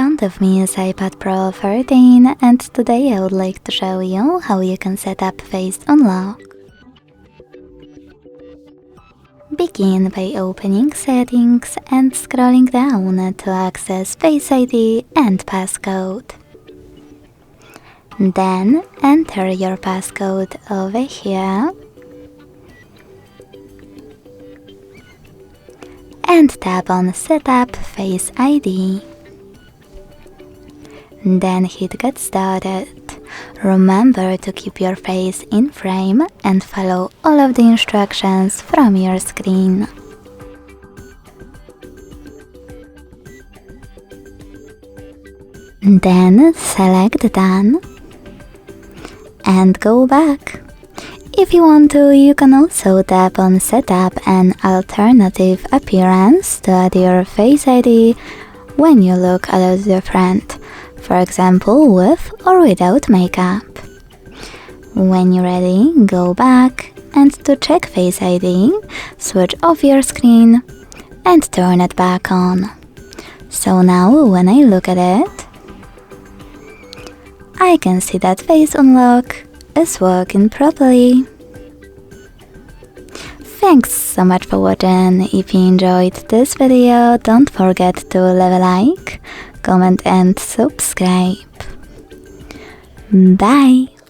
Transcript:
front of me is iPad Pro 13 and today I would like to show you how you can set up Face Unlock. Begin by opening Settings and scrolling down to access Face ID and passcode. Then enter your passcode over here and tap on Setup Face ID. Then hit Get Started. Remember to keep your face in frame and follow all of the instructions from your screen. Then select Done and go back. If you want to, you can also tap on Set up an alternative appearance to add your Face ID when you look a little different, for example with or without makeup. When you're ready, go back and to check Face ID, switch off your screen and turn it back on. So now when I look at it, I can see that Face Unlock is working properly. Thanks so much for watching. If you enjoyed this video, don't forget to leave a like, comment and subscribe. Bye!